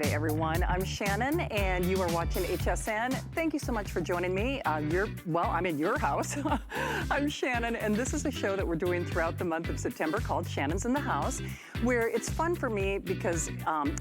Hey everyone, I'm Shannon and you are watching HSN. Thank you so much for joining me. I'm in your house. I'm Shannon and this is a show that we're doing throughout the month of September called Shannon's in the House, where it's fun for me because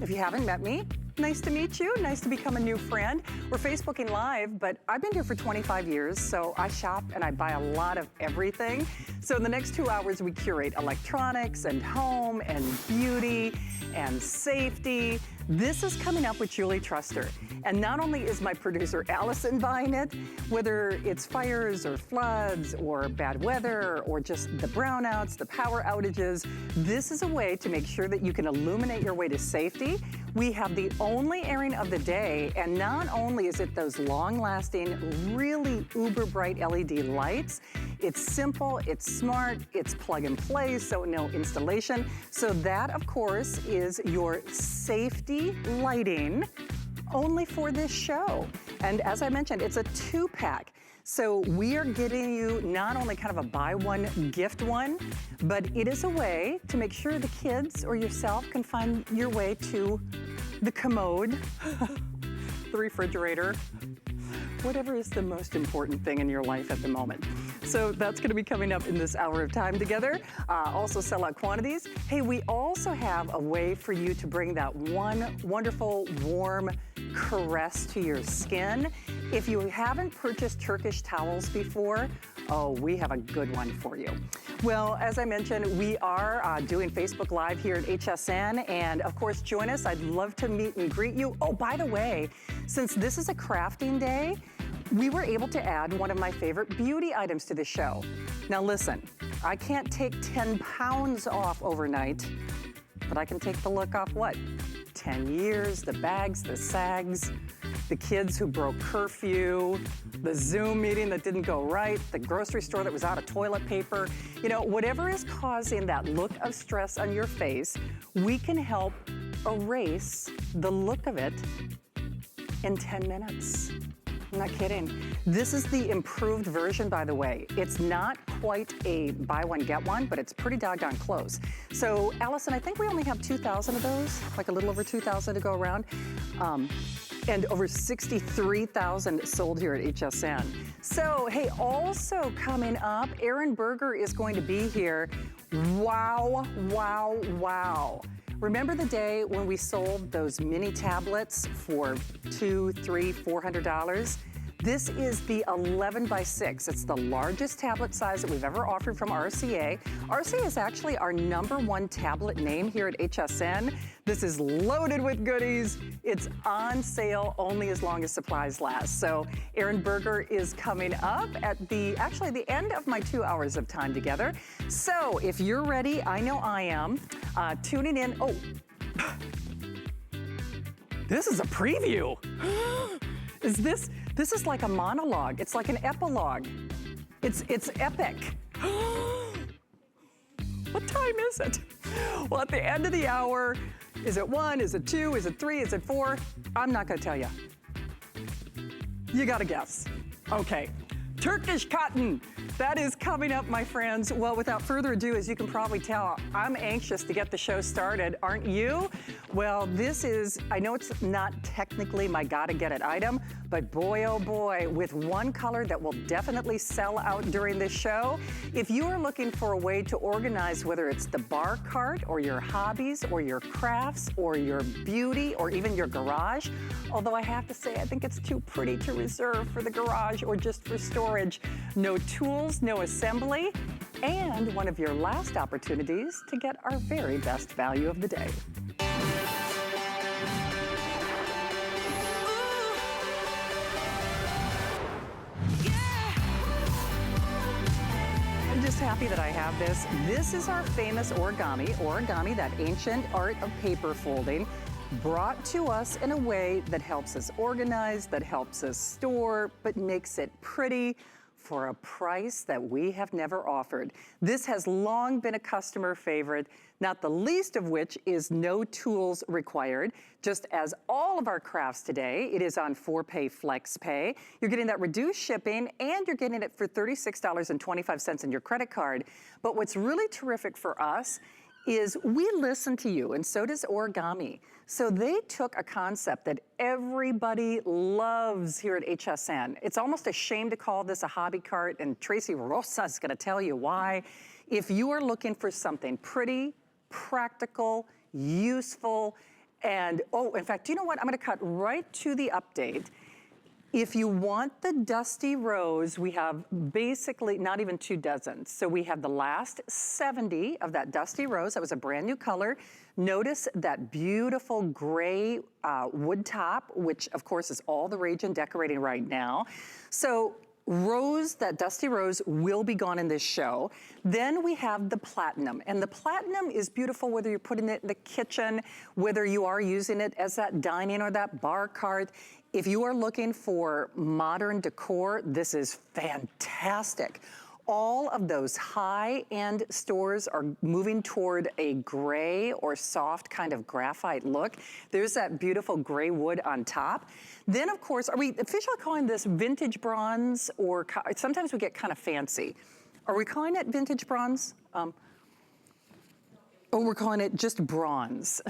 if you haven't met me, nice to meet you, nice to become a new friend. We're Facebooking Live, but I've been here for 25 years, so I shop and I buy a lot of everything. So in the next 2 hours, we curate electronics and home and beauty and safety. This is Coming Up with Julie Truster. And not only is my producer Allison buying it, whether it's fires or floods or bad weather or just the brownouts, the power outages, this is a way to make sure that you can illuminate your way to safety. We have the only airing of the day, and not only is it those long-lasting, really uber bright LED lights, it's simple, it's smart, it's plug and play, so no installation. So that, of course, is your safety lighting only for this show. And as I mentioned, it's a 2-pack. So we are getting you not only kind of a buy one, gift one, but it is a way to make sure the kids or yourself can find your way to the commode, the refrigerator, whatever is the most important thing in your life at the moment. So that's gonna be coming up in this hour of time together. Also sellout quantities. Hey, we also have a way for you to bring that one wonderful, warm caress to your skin. If you haven't purchased Turkish towels before, oh, we have a good one for you. Well, as I mentioned, we are doing Facebook Live here at HSN, and of course, join us. I'd love to meet and greet you. Oh, by the way, since this is a crafting day, we were able to add one of my favorite beauty items to the show. Now listen, I can't take 10 pounds off overnight, but I can take the look off what? 10 years, the bags, the sags, the kids who broke curfew, the Zoom meeting that didn't go right, the grocery store that was out of toilet paper. You know, whatever is causing that look of stress on your face, we can help erase the look of it in 10 minutes. I'm not kidding. This is the improved version, by the way. It's not quite a buy one, get one, but it's pretty doggone close. So, Allison, I think we only have 2,000 of those, like a little over 2,000 to go around. And over 63,000 sold here at HSN. So, hey, also coming up, Aaron Berger is going to be here. Wow, wow, wow. Remember the day when we sold those mini tablets for $200, $300, $400? This is the 11 by 6. It's the largest tablet size that we've ever offered from RCA. RCA is actually our #1 tablet name here at HSN. This is loaded with goodies. It's on sale only as long as supplies last. So Aaron Berger is coming up at the end of my 2 hours of time together. So if you're ready, I know I am, tuning in. Oh, this is a preview. This is like a monologue. It's like an epilogue. It's epic. What time is it? Well, at the end of the hour, is it 1, is it 2, is it 3, is it 4? I'm not gonna tell you. You gotta guess. Okay, Turkish cotton. That is coming up, my friends. Well, without further ado, as you can probably tell, I'm anxious to get the show started, aren't you? Well, this is, I know it's not technically my gotta get it item, but boy, oh boy, with one color that will definitely sell out during this show. If you are looking for a way to organize, whether it's the bar cart or your hobbies or your crafts or your beauty or even your garage, although I have to say, I think it's too pretty to reserve for the garage or just for storage. No tools, no assembly, and one of your last opportunities to get our very best value of the day. I'm just happy that I have this. This is our famous origami, that ancient art of paper folding, brought to us in a way that helps us organize, that helps us store, but makes it pretty for a price that we have never offered. This has long been a customer favorite, not the least of which is no tools required. Just as all of our crafts today, it is on 4-pay flex pay. You're getting that reduced shipping and you're getting it for $36.25 in your credit card. But what's really terrific for us is we listen to you, and so does Origami. So they took a concept that everybody loves here at HSN. It's almost a shame to call this a hobby cart, and Tracy Rosa is gonna tell you why. If you are looking for something pretty, practical, useful, and oh, in fact, you know what? I'm gonna cut right to the update. If you want the Dusty Rose, we have basically not even 2 dozen. So we have the last 70 of that Dusty Rose. That was a brand new color. Notice that beautiful gray wood top, which of course is all the rage in decorating right now. So Rose, that Dusty Rose, will be gone in this show. Then we have the Platinum, and the Platinum is beautiful whether you're putting it in the kitchen, whether you are using it as that dining or that bar cart. If you are looking for modern decor, this is fantastic. All of those high-end stores are moving toward a gray or soft kind of graphite look. There's that beautiful gray wood on top. Then, of course, are we officially calling this vintage bronze, or sometimes we get kind of fancy? Are we calling it vintage bronze? Or we're calling it just bronze?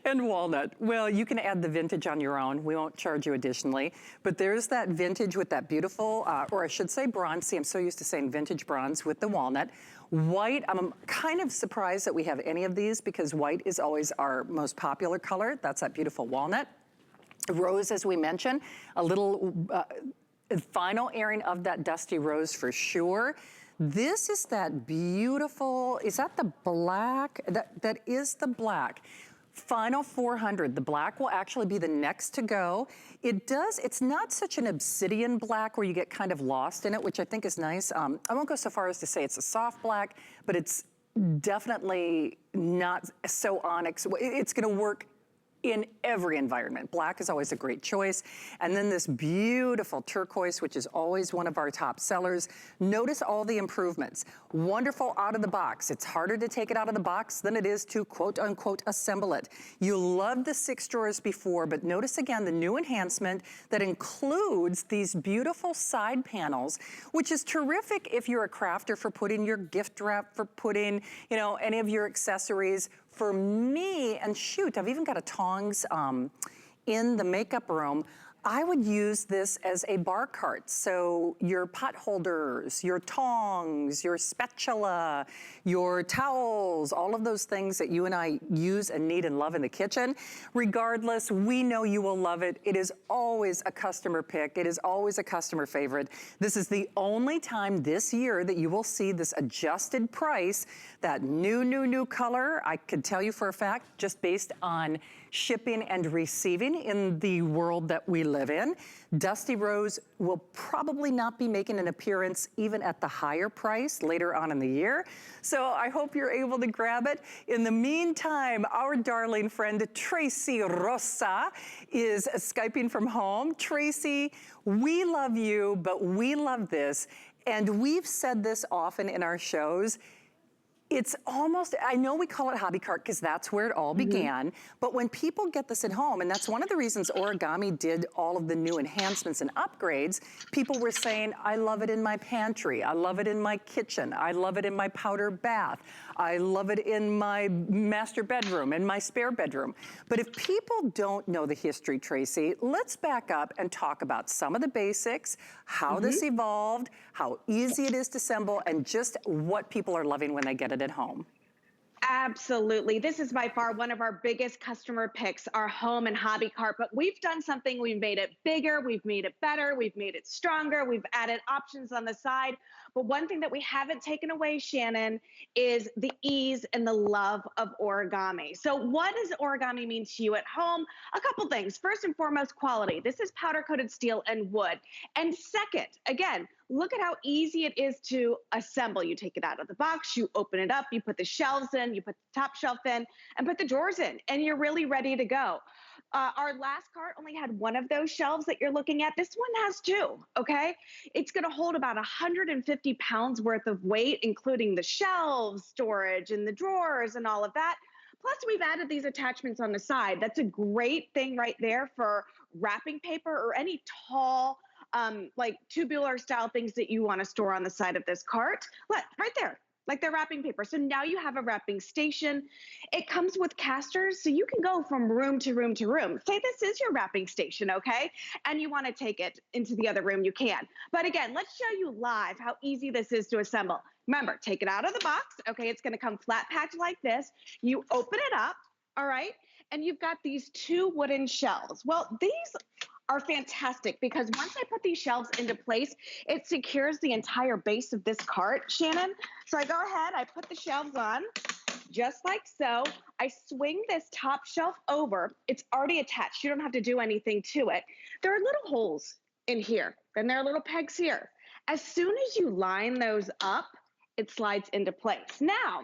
And walnut. Well, you can add the vintage on your own. We won't charge you additionally. But there's that vintage with that beautiful, or I should say bronze. See, I'm so used to saying vintage bronze with the walnut. White, I'm kind of surprised that we have any of these because white is always our most popular color. That's that beautiful walnut. Rose, as we mentioned, a little final airing of that Dusty Rose for sure. This is that beautiful, is that the black? That is the black. Final 400, the black will actually be the next to go. It's not such an obsidian black where you get kind of lost in it, which I think is nice. I won't go so far as to say it's a soft black, but it's definitely not so onyx. It's gonna work in every environment. Black is always a great choice. And then this beautiful turquoise, which is always one of our top sellers. Notice all the improvements. Wonderful out of the box. It's harder to take it out of the box than it is to quote unquote assemble it. You loved the 6 drawers before, but notice again the new enhancement that includes these beautiful side panels, which is terrific if you're a crafter for putting your gift wrap, for putting, you know, any of your accessories. For me, and shoot, I've even got a tongs in the makeup room. I would use this as a bar cart. So your pot holders, your tongs, your spatula, your towels, all of those things that you and I use and need and love in the kitchen. Regardless, we know you will love it. It is always a customer pick. It is always a customer favorite. This is the only time this year that you will see this adjusted price, that new color. I could tell you for a fact, just based on shipping and receiving in the world that we live in. Dusty Rose will probably not be making an appearance even at the higher price later on in the year. So I hope you're able to grab it. In the meantime, our darling friend Tracy Rosa is Skyping from home. Tracy, we love you, but we love this. And we've said this often in our shows. It's almost, I know we call it hobby cart because that's where it all began, but when people get this at home, and that's one of the reasons Origami did all of the new enhancements and upgrades, people were saying, I love it in my pantry, I love it in my kitchen, I love it in my powder bath, I love it in my master bedroom, in my spare bedroom. But if people don't know the history, Tracy, let's back up and talk about some of the basics, how this evolved, how easy it is to assemble, and just what people are loving when they get it at home. Absolutely. This is by far one of our biggest customer picks, our home and hobby cart, but we've done something. We've made it bigger. We've made it better. We've made it stronger. We've added options on the side. But one thing that we haven't taken away, Shannon, is the ease and the love of Origami. So what does Origami mean to you at home? A couple things. First and foremost, quality. This is powder coated steel and wood. And second, again, look at how easy it is to assemble. You take it out of the box, you open it up, you put the shelves in, you put the top shelf in, and put the drawers in, and you're really ready to go. Our last cart only had one of those shelves that you're looking at. This one has 2, okay? It's gonna hold about 150 pounds worth of weight, including the shelves, storage, and the drawers, and all of that. Plus, we've added these attachments on the side. That's a great thing right there for wrapping paper or any tall, like tubular style things that you want to store on the side of this cart. Look, right there. like they're wrapping paper. So now you have a wrapping station. It comes with casters, so you can go from room to room to room. Say this is your wrapping station, okay? And you wanna take it into the other room, you can. But again, let's show you live how easy this is to assemble. Remember, take it out of the box, okay? It's gonna come flat packed like this. You open it up, all right? And you've got these 2 wooden shelves. Well, these are fantastic because once I put these shelves into place, it secures the entire base of this cart, Shannon. So I go ahead, I put the shelves on, just like so. I swing this top shelf over. It's already attached. You don't have to do anything to it. There are little holes in here, and there are little pegs here. As soon as you line those up, it slides into place. Now,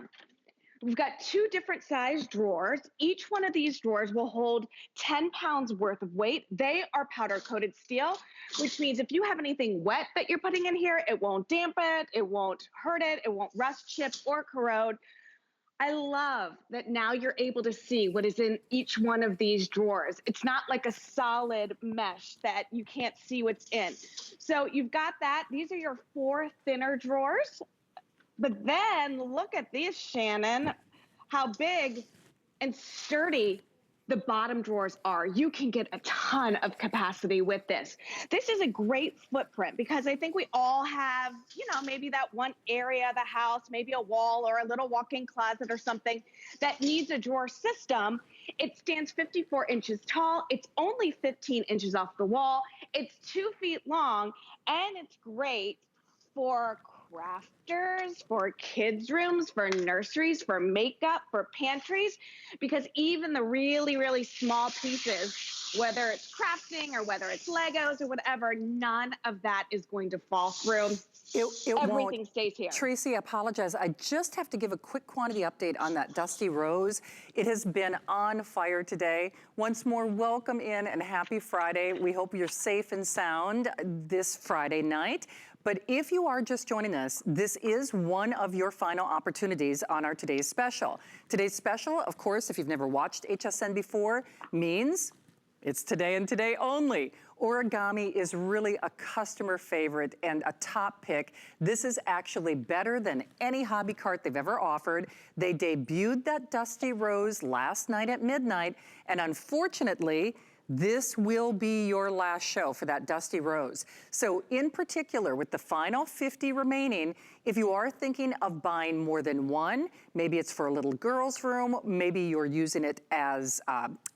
we've got 2 different size drawers. Each one of these drawers will hold 10 pounds worth of weight. They are powder coated steel, which means if you have anything wet that you're putting in here, it won't damp it, it won't hurt it, it won't rust, chip, or corrode. I love that now you're able to see what is in each one of these drawers. It's not like a solid mesh that you can't see what's in. So you've got that. These are your 4 thinner drawers. But then look at these, Shannon, how big and sturdy the bottom drawers are. You can get a ton of capacity with this. This is a great footprint because I think we all have, you know, maybe that one area of the house, maybe a wall or a little walk-in closet or something that needs a drawer system. It stands 54 inches tall. It's only 15 inches off the wall. It's 2 feet long, and it's great for crafters, for kids' rooms, for nurseries, for makeup, for pantries, because even the really, really small pieces, whether it's crafting or whether it's Legos or whatever, none of that is going to fall through. Everything won't. Stays here. Tracy, I apologize. I just have to give a quick quantity update on that Dusty Rose. It has been on fire today. Once more, welcome in and happy Friday. We hope you're safe and sound this Friday night. But if you are just joining us, this is one of your final opportunities on our Today's Special. Today's Special, of course, if you've never watched HSN before, means it's today and today only. Origami is really a customer favorite and a top pick. This is actually better than any hobby cart they've ever offered. They debuted that Dusty Rose last night at midnight, and unfortunately, this will be your last show for that Dusty Rose. So in particular, with the final 50 remaining, if you are thinking of buying more than one, maybe it's for a little girl's room, maybe you're using it as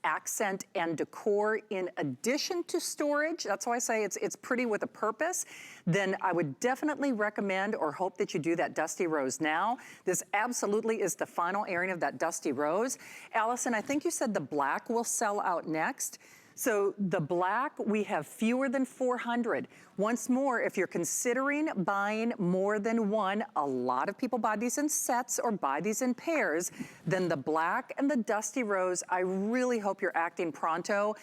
accent and decor in addition to storage, that's why I say it's pretty with a purpose, then I would definitely recommend or hope that you do that Dusty Rose now. This absolutely is the final airing of that Dusty Rose. Allison, I think you said the black will sell out next. So the black, we have fewer than 400. Once more, if you're considering buying more than one, a lot of people buy these in sets or buy these in pairs, then the black and the Dusty Rose, I really hope you're acting pronto.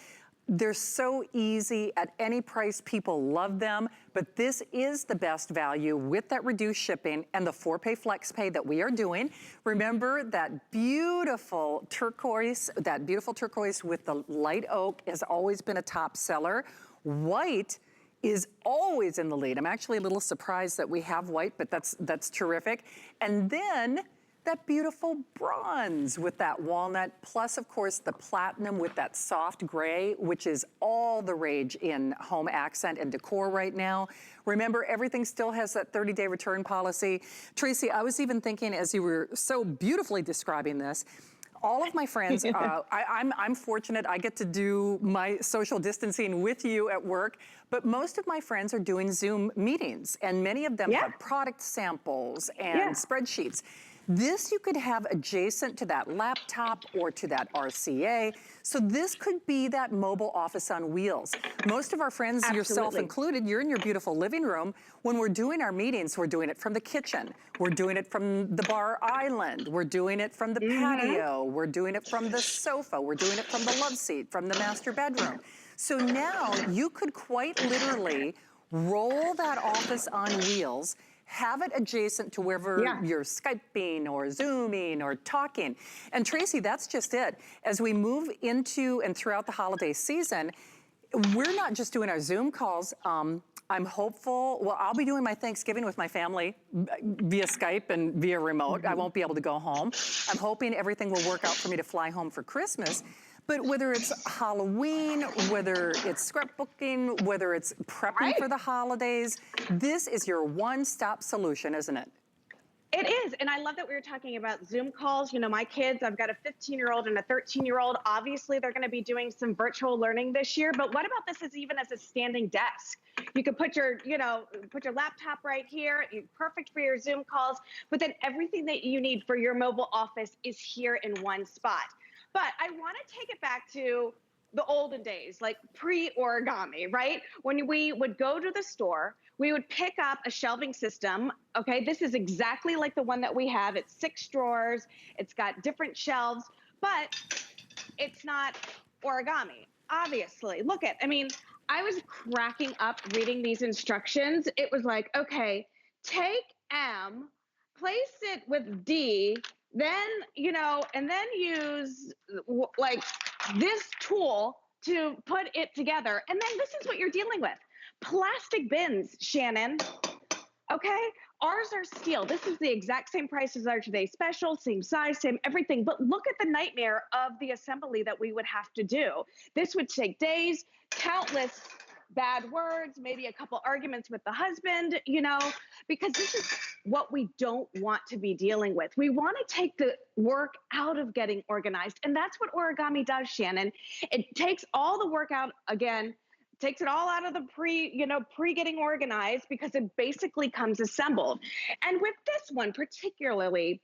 They're so easy at any price. People love them, but this is the best value with that reduced shipping and the 4-pay flex pay that we are doing. Remember that beautiful turquoise with the light oak has always been a top seller. White is always in the lead. I'm actually a little surprised that we have white, but that's terrific. And then that beautiful bronze with that walnut, plus of course the platinum with that soft gray, which is all the rage in home accent and decor right now. Remember, everything still has that 30-day return policy. Tracy, I was even thinking as you were so beautifully describing this, all of my friends, I'm fortunate I get to do my social distancing with you at work, but most of my friends are doing Zoom meetings, and many of them have product samples and spreadsheets. This you could have adjacent to that laptop or to that RCA. So this could be that mobile office on wheels. Most of our friends, yourself included, you're in your beautiful living room. When we're doing our meetings, we're doing it from the kitchen. We're doing it from the bar island. We're doing it from the patio. We're doing it from the sofa. We're doing it from the love seat, from the master bedroom. So now you could quite literally roll that office on wheels, have it adjacent to wherever you're Skyping or Zooming or talking. And Tracy, that's just it. As we move into and throughout the holiday season, we're not just doing our Zoom calls. I'm hopeful, well, I'll be doing my Thanksgiving with my family via Skype and via remote. I won't be able to go home. I'm hoping everything will work out for me to fly home for Christmas. But whether it's Halloween, whether it's scrapbooking, whether it's prepping for the holidays, this is your one-stop solution, isn't it? It is, and I love that we were talking about Zoom calls. You know, my kids, I've got a 15-year-old and a 13-year-old. Obviously, they're going to be doing some virtual learning this year, but what about this as even as a standing desk? You could put your, put your laptop right here, perfect for your Zoom calls, but then everything that you need for your mobile office is here in one spot. But I want to take it back to the olden days, like pre-origami, right? When we would go to the store, we would pick up a shelving system. Okay, this is exactly like the one that we have. It's 6 drawers, it's got different shelves, but it's not origami, obviously. Look at, I mean, I was cracking up reading these instructions. It was like, okay, take M, place it with D, then, and then use like this tool to put it together. And then this is what you're dealing with. Plastic bins, Shannon. Okay, ours are steel. This is the exact same price as our today's special, same size, same everything. But look at the nightmare of the assembly that we would have to do. This would take days, countless bad words, maybe a couple arguments with the husband, because this is what we don't want to be dealing with. We want to take the work out of getting organized. And that's what origami does, Shannon. It takes all the work out, again, takes it all out of the pre getting organized, because it basically comes assembled. And with this one particularly,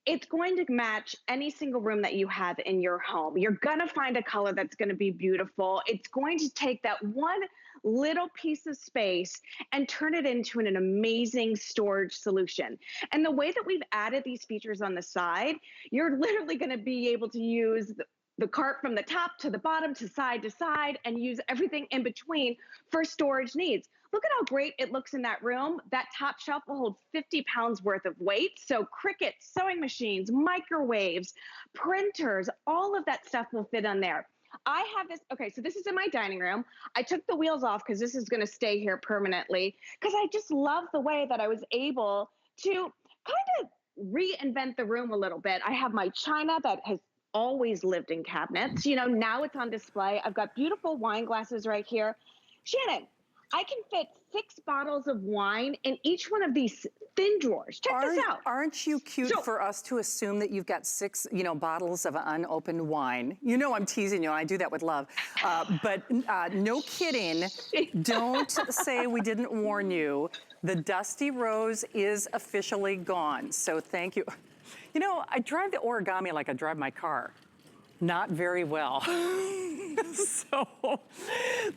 it's going to match any single room that you have in your home. You're going to find a color that's going to be beautiful. It's going to take that one little piece of space and turn it into an amazing storage solution. And the way that we've added these features on the side, you're literally going to be able to use the cart from the top to the bottom to side and use everything in between for storage needs. Look at how great it looks in that room. That top shelf will hold 50 pounds worth of weight. So Cricuts, sewing machines, microwaves, printers, all of that stuff will fit on there. I have this, okay, so this is in my dining room. I took the wheels off because this is going to stay here permanently, because I just love the way that I was able to kind of reinvent the room a little bit. I have my china that has always lived in cabinets. Now it's on display. I've got beautiful wine glasses right here. Shannon, I can fit 6 bottles of wine in each one of these thin drawers. Check this out. Aren't you cute for us to assume that you've got 6, bottles of unopened wine? I'm teasing you. I do that with love. But no kidding. Don't say we didn't warn you. The Dusty Rose is officially gone. So thank you. I drive the origami like I drive my car. Not very well. So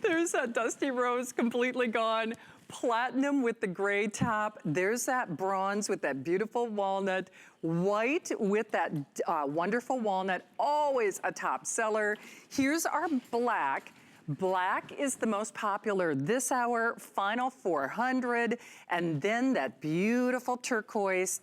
there's that Dusty Rose completely gone. Platinum with the gray top. There's that bronze with that beautiful walnut. White with that wonderful walnut, always a top seller. Here's our black. Black is the most popular this hour, final 400. And then that beautiful turquoise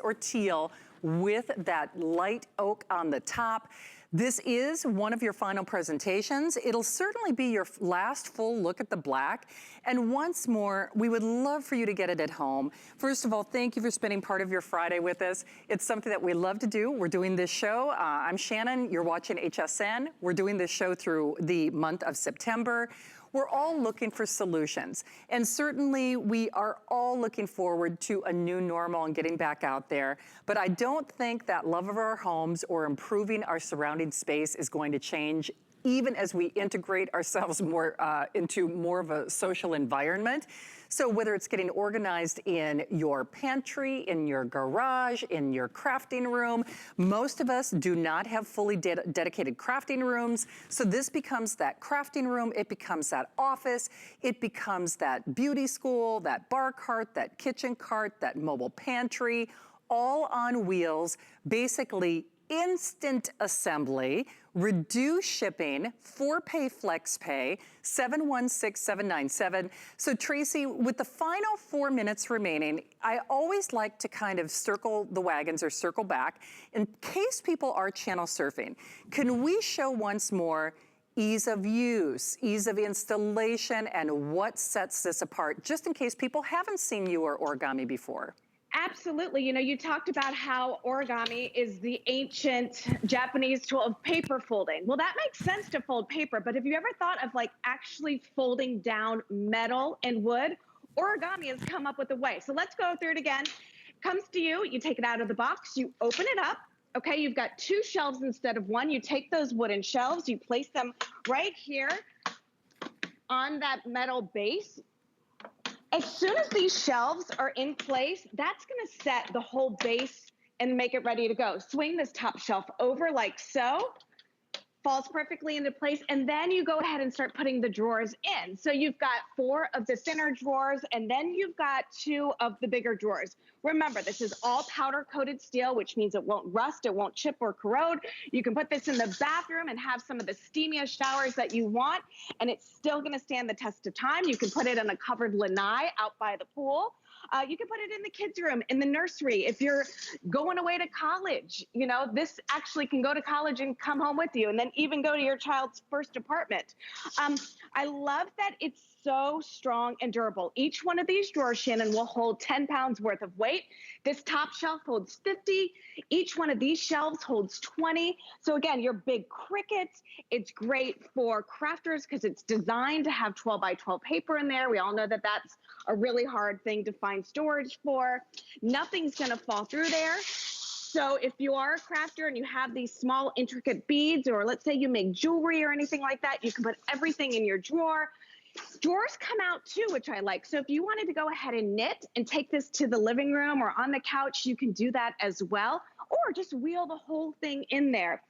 or teal with that light oak on the top. This is one of your final presentations. It'll certainly be your last full look at the black. And once more, we would love for you to get it at home. First of all, thank you for spending part of your Friday with us. It's something that we love to do. We're doing this show. I'm Shannon, you're watching HSN. We're doing this show through the month of September. We're all looking for solutions. And certainly we are all looking forward to a new normal and getting back out there. But I don't think that love of our homes or improving our surrounding space is going to change, even as we integrate ourselves more into more of a social environment. So whether it's getting organized in your pantry, in your garage, in your crafting room, most of us do not have fully dedicated crafting rooms. So this becomes that crafting room, it becomes that office, it becomes that beauty school, that bar cart, that kitchen cart, that mobile pantry, all on wheels, basically instant assembly, reduced shipping, 4-pay flex pay, 716-797. So Tracy, with the final 4 minutes remaining, I always like to kind of circle the wagons or circle back in case people are channel surfing. Can we show once more ease of use, ease of installation, and what sets this apart, just in case people haven't seen your Origami before. Absolutely. You know, you talked about how origami is the ancient Japanese tool of paper folding. Well, that makes sense to fold paper, but have you ever thought of like actually folding down metal and wood? Origami has come up with a way. So let's go through it again. Comes to you, you take it out of the box, you open it up. Okay, you've got 2 shelves instead of 1. You take those wooden shelves, you place them right here on that metal base. As soon as these shelves are in place, that's going to set the whole base and make it ready to go. Swing this top shelf over like so. Falls perfectly into place, and then you go ahead and start putting the drawers in. So you've got 4 of the thinner drawers, and then you've got 2 of the bigger drawers. Remember, this is all powder-coated steel, which means it won't rust, it won't chip or corrode. You can put this in the bathroom and have some of the steamiest showers that you want, and it's still gonna stand the test of time. You can put it in a covered lanai out by the pool. You can put it in the kids' room, in the nursery. If you're going away to college, you know, this actually can go to college and come home with you, and then even go to your child's first apartment. I love that it's so strong and durable. Each one of these drawers, Shannon, will hold 10 pounds worth of weight. This top shelf holds 50. Each one of these shelves holds 20. So again, your big crickets, it's great for crafters because it's designed to have 12 by 12 paper in there. We all know that that's a really hard thing to find storage for. Nothing's gonna fall through there. So if you are a crafter and you have these small intricate beads, or let's say you make jewelry or anything like that, you can put everything in your drawer. Drawers come out too, which I like. So if you wanted to go ahead and knit and take this to the living room or on the couch, you can do that as well, or just wheel the whole thing in there.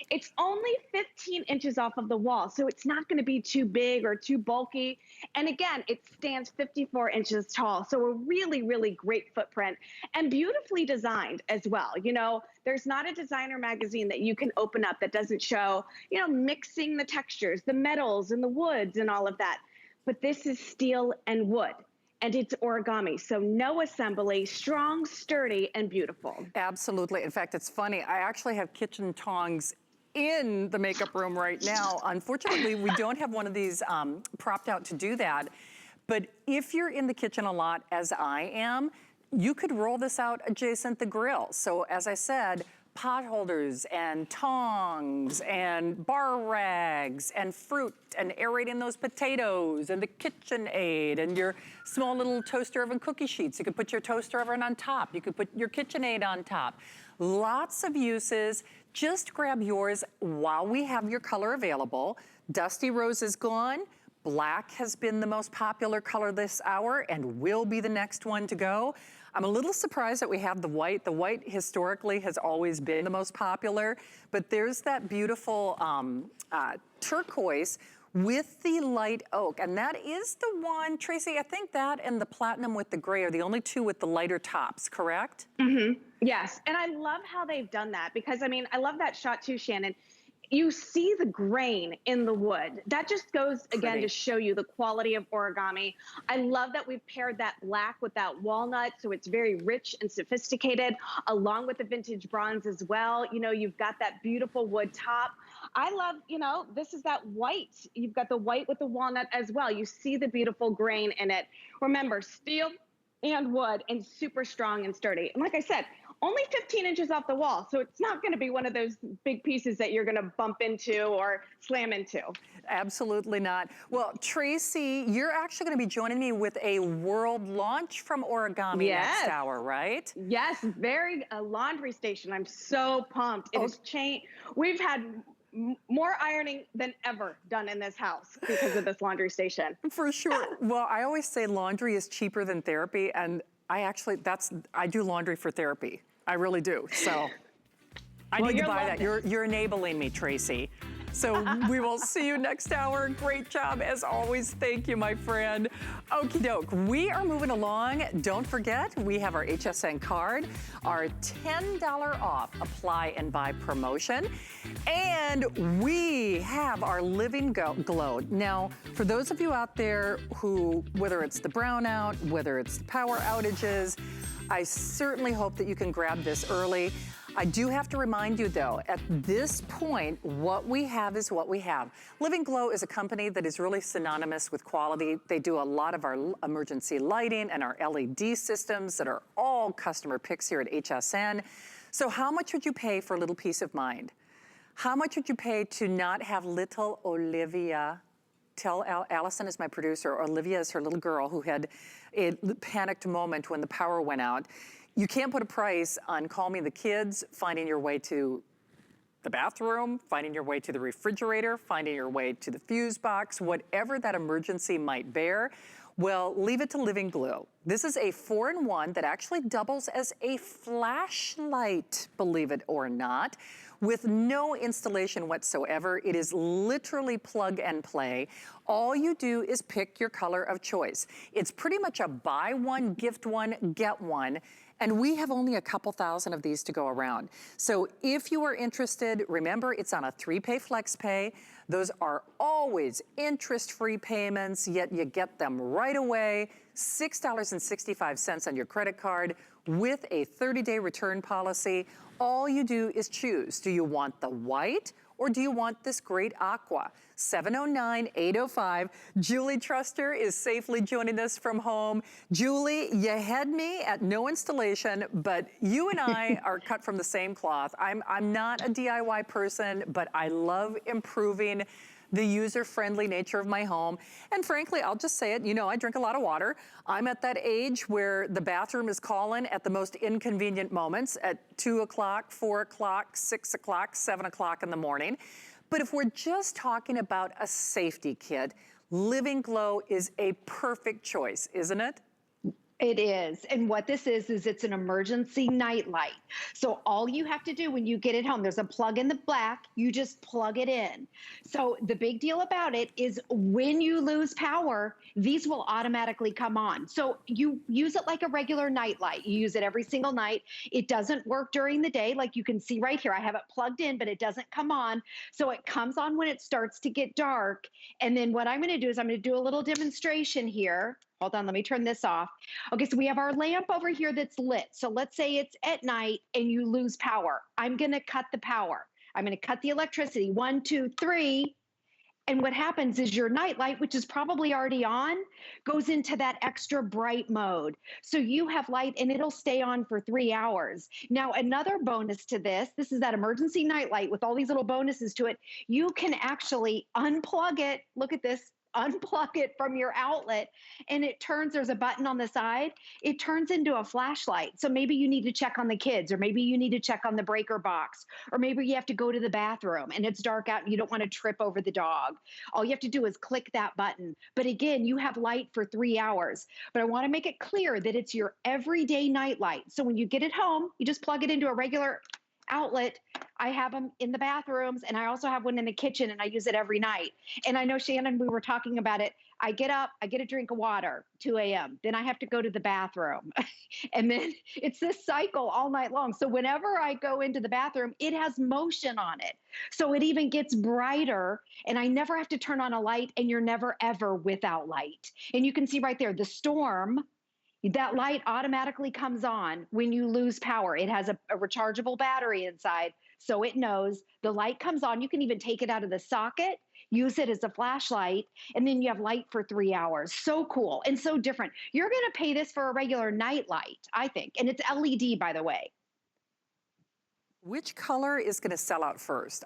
It's only 15 inches off of the wall, so it's not going to be too big or too bulky. And again, it stands 54 inches tall, so a really, really great footprint and beautifully designed as well. You know, there's not a designer magazine that you can open up that doesn't show, you know, mixing the textures, the metals and the woods and all of that. But this is steel and wood. And it's origami, so no assembly, strong, sturdy, and beautiful. Absolutely. In fact, it's funny. I actually have kitchen tongs in the makeup room right now. Unfortunately, we don't have one of these propped out to do that. But if you're in the kitchen a lot, as I am, you could roll this out adjacent the grill. So as I said, pot holders and tongs and bar rags and fruit and aerating those potatoes and the KitchenAid and your small little toaster oven cookie sheets. You could put your toaster oven on top. You could put your KitchenAid on top. Lots of uses. Just grab yours while we have your color available. Dusty Rose is gone. Black has been the most popular color this hour and will be the next one to go. I'm a little surprised that we have the white. The white historically has always been the most popular, but there's that beautiful turquoise with the light oak, and that is the one, Tracy, I think that and the platinum with the gray are the only 2 with the lighter tops, correct? Mm-hmm. Yes, and I love how they've done that because, I mean, I love that shot too, Shannon. You see the grain in the wood. That just goes, again, to show you the quality of origami. I love that we've paired that black with that walnut, so it's very rich and sophisticated, along with the vintage bronze as well. You know, you've got that beautiful wood top. I love, you know, this is that white. You've got the white with the walnut as well. You see the beautiful grain in it. Remember, steel and wood and super strong and sturdy. And like I said, only 15 inches off the wall. So it's not going to be one of those big pieces that you're going to bump into or slam into. Absolutely not. Well, Tracy, you're actually going to be joining me with a world launch from Origami next hour, right? Yes, a laundry station. I'm so pumped. It has changed. We've had more ironing than ever done in this house because of this laundry station. For sure. Well, I always say laundry is cheaper than therapy, and I do laundry for therapy. I really do. So I need to buy that. You're enabling me, Tracy. So we will see you next hour. Great job as always. Thank you, my friend. Okie doke. We are moving along. Don't forget, we have our HSN card, our $10 off apply and buy promotion. And we have our living glow. Now, for those of you out there who, whether it's the brownout, whether it's the power outages, I certainly hope that you can grab this early. I do have to remind you though, at this point, what we have is what we have. Living Glow is a company that is really synonymous with quality. They do a lot of our emergency lighting and our LED systems that are all customer picks here at HSN. So how much would you pay for a little peace of mind? How much would you pay to not have little Olivia? Tell Allison is my producer, Olivia is her little girl who had a panicked moment when the power went out. You can't put a price on calming the kids, finding your way to the bathroom, finding your way to the refrigerator, finding your way to the fuse box, whatever that emergency might bear. Well, leave it to Living Glow. This is a 4-in-1 that actually doubles as a flashlight, believe it or not, with no installation whatsoever. It is literally plug and play. All you do is pick your color of choice. It's pretty much a buy one, gift one, get one. And we have only a couple thousand of these to go around. So if you are interested, remember it's on a 3-pay flex pay. Those are always interest-free payments, yet you get them right away. $6.65 on your credit card with a 30-day return policy. All you do is choose. Do you want the white or do you want this great aqua? 709-805. Julie Truster is safely joining us from home. Julie, you had me at no installation, but you and I are cut from the same cloth. I'm not a DIY person, but I love improving the user-friendly nature of my home. And frankly, I'll just say it, you know, I drink a lot of water. I'm at that age where the bathroom is calling at the most inconvenient moments at 2 o'clock, 4 o'clock, 6 o'clock, 7 o'clock in the morning. But if we're just talking about a safety kit, Living Glow is a perfect choice, isn't it? It is. And what this is it's an emergency night light. So all you have to do when you get it home, there's a plug in the back, you just plug it in. So the big deal about it is when you lose power, these will automatically come on. So you use it like a regular night light. You use it every single night. It doesn't work during the day. Like you can see right here, I have it plugged in, but it doesn't come on. So it comes on when it starts to get dark. And then what I'm going to do is I'm going to do a little demonstration here. Hold on, let me turn this off. Okay, so we have our lamp over here that's lit. So let's say it's at night and you lose power. I'm gonna cut the power. I'm gonna cut the electricity, 1, 2, 3. And what happens is your night light, which is probably already on, goes into that extra bright mode. So you have light and it'll stay on for 3 hours. Now, another bonus to this is that emergency night light with all these little bonuses to it. You can actually unplug it. Look at this. Unplug it from your outlet and it turns, there's a button on the side, it turns into a flashlight. So maybe you need to check on the kids, or maybe you need to check on the breaker box, or maybe you have to go to the bathroom and it's dark out and you don't want to trip over the dog. All you have to do is click that button. But again, you have light for 3 hours. But I want to make it clear that it's your everyday night light. So when you get it home, you just plug it into a regular outlet. I have them in the bathrooms and I also have one in the kitchen and I use it every night. And I know, Shannon, we were talking about it. I get up, I get a drink of water, 2 a.m. Then I have to go to the bathroom. And then it's this cycle all night long. So whenever I go into the bathroom, it has motion on it. So it even gets brighter and I never have to turn on a light and you're never ever without light. And you can see right there, the storm, that light automatically comes on when you lose power. It has a rechargeable battery inside, so it knows the light comes on. You can even take it out of the socket, use it as a flashlight, and then you have light for 3 hours. So cool and so different. You're going to pay this for a regular night light, I think, and it's LED, by the way. Which color is going to sell out first?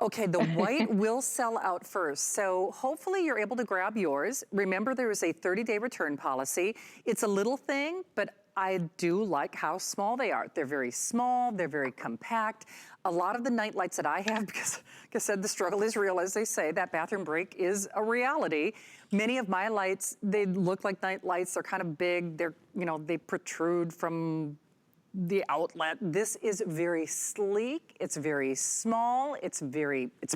Okay, the white will sell out first. So hopefully you're able to grab yours. Remember, there is a 30-day return policy. It's a little thing, but I do like how small they are. They're very small, they're very compact. A lot of the night lights that I have, because like I said, the struggle is real, as they say, that bathroom break is a reality. Many of my lights, they look like night lights. They're kind of big. They're, you know, they protrude from the outlet. This is very sleek, it's very small, it's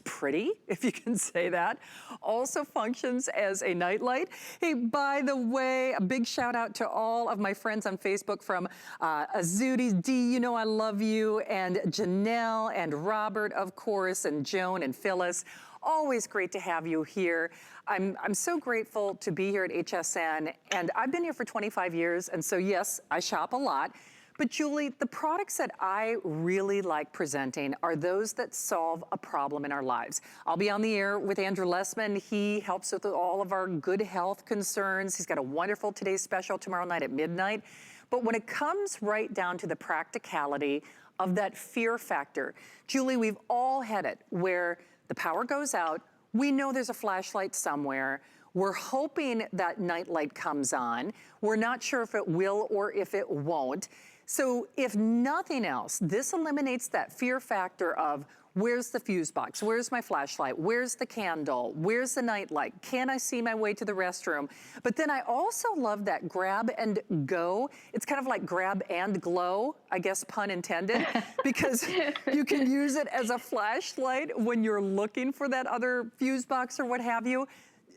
pretty, if you can say that. Also functions as a nightlight. Hey, by the way, a big shout out to all of my friends on Facebook from Azuti, D, you know I love you, and Janelle, and Robert, of course, and Joan, and Phyllis. Always great to have you here. I'm so grateful to be here at HSN, and I've been here for 25 years, and so yes, I shop a lot. But Julie, the products that I really like presenting are those that solve a problem in our lives. I'll be on the air with Andrew Lessman. He helps with all of our good health concerns. He's got a wonderful Today's Special tomorrow night at midnight. But when it comes right down to the practicality of that fear factor, Julie, we've all had it where the power goes out. We know there's a flashlight somewhere. We're hoping that nightlight comes on. We're not sure if it will or if it won't. So if nothing else, this eliminates that fear factor of where's the fuse box? Where's my flashlight? Where's the candle? Where's the nightlight? Can I see my way to the restroom? But then I also love that grab and go. It's kind of like grab and glow, I guess pun intended, because you can use it as a flashlight when you're looking for that other fuse box or what have you.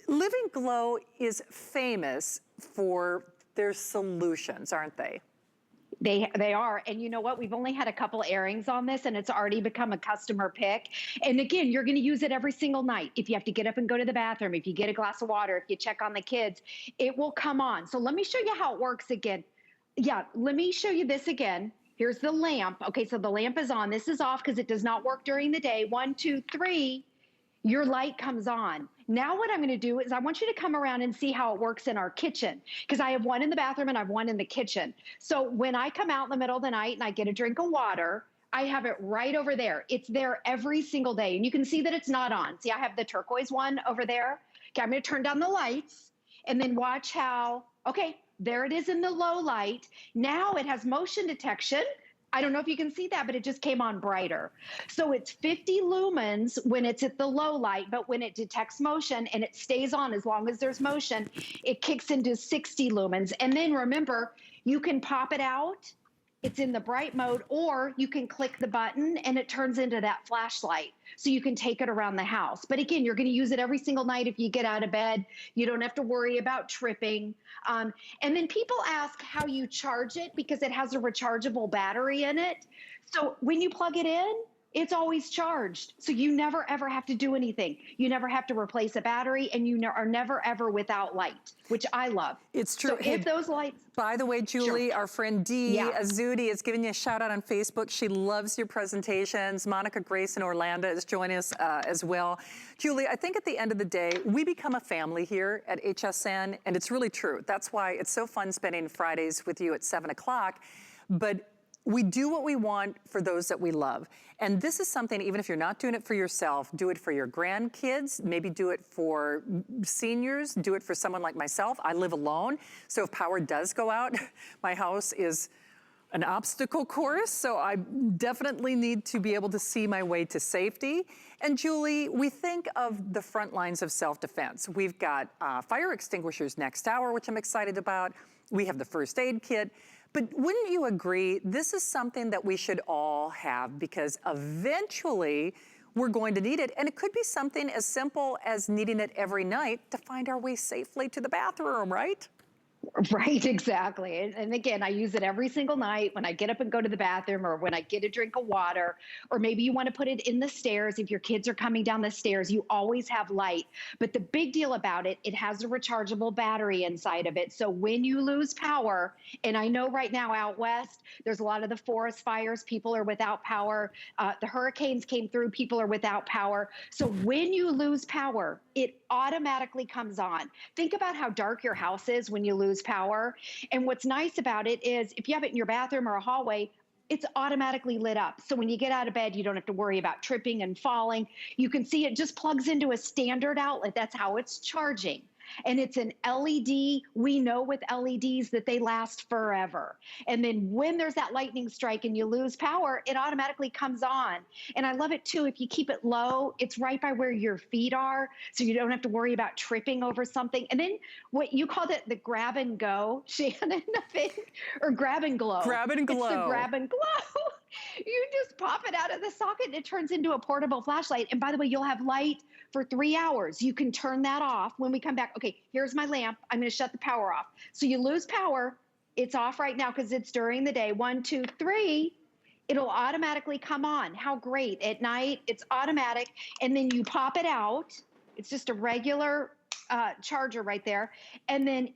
Living Glow is famous for their solutions, aren't they? They are. And you know what? We've only had a couple airings on this and it's already become a customer pick. And again, you're going to use it every single night. If you have to get up and go to the bathroom, if you get a glass of water, if you check on the kids, it will come on. So let me show you how it works again. Yeah, let me show you this again. Here's the lamp. Okay, so the lamp is on. This is off because it does not work during the day. 1, 2, 3. Your light comes on. Now what I'm going to do is I want you to come around and see how it works in our kitchen, because I have one in the bathroom and I have one in the kitchen. So when I come out in the middle of the night and I get a drink of water, I have it right over there. It's there every single day. And you can see that it's not on. See, I have the turquoise one over there. Okay, I'm going to turn down the lights and then watch how, okay, there it is in the low light. Now it has motion detection. I don't know if you can see that, but it just came on brighter. So it's 50 lumens when it's at the low light, but when it detects motion and it stays on as long as there's motion, it kicks into 60 lumens. And then remember, you can pop it out. It's in the bright mode, or you can click the button and it turns into that flashlight. So you can take it around the house. But again, you're going to use it every single night if you get out of bed. You don't have to worry about tripping. And then people ask how you charge it because it has a rechargeable battery in it. So when you plug it in, it's always charged. So you never, ever have to do anything. You never have to replace a battery, and you are never, ever without light, which I love. It's true. So if those lights... By the way, Julie, Sure. Our friend Dee Azudi is giving you a shout out on Facebook. She loves your presentations. Monica Grace in Orlando is joining us as well. Julie, I think at the end of the day, we become a family here at HSN, and it's really true. That's why it's so fun spending Fridays with you at 7 o'clock. But we do what we want for those that we love. And this is something, even if you're not doing it for yourself, do it for your grandkids, maybe do it for seniors, do it for someone like myself. I live alone, so if power does go out, my house is an obstacle course, so I definitely need to be able to see my way to safety. And Julie, we think of the front lines of self-defense. We've got fire extinguishers next hour, which I'm excited about. We have the first aid kit. But wouldn't you agree, this is something that we should all have, because eventually we're going to need it. And it could be something as simple as needing it every night to find our way safely to the bathroom, right? Right, exactly. And again, I use it every single night when I get up and go to the bathroom, or when I get a drink of water, or maybe you want to put it in the stairs. If your kids are coming down the stairs, you always have light. But the big deal about it, it has a rechargeable battery inside of it. So when you lose power, and I know right now out west, there's a lot of the forest fires, people are without power. The hurricanes came through, people are without power. So when you lose power, it automatically comes on. Think about how dark your house is when you lose power. And what's nice about it is if you have it in your bathroom or a hallway, it's automatically lit up. So when you get out of bed, you don't have to worry about tripping and falling. You can see it just plugs into a standard outlet. That's how it's charging. And it's an LED. We know with LEDs that they last forever. And then when there's that lightning strike and you lose power, it automatically comes on. And I love it too. If you keep it low, it's right by where your feet are, so you don't have to worry about tripping over something. And then what you called it, the grab and go, Shannon, I think, or grab and glow. Grab and glow. It's the grab and glow. You just pop it out of the socket and it turns into a portable flashlight. And by the way, you'll have light for 3 hours. You can turn that off when we come back. Okay, here's my lamp. I'm going to shut the power off. So you lose power. It's off right now because it's during the day. 1, 2, 3. It'll automatically come on. How great. At night, it's automatic. And then you pop it out. It's just a regular charger right there. And then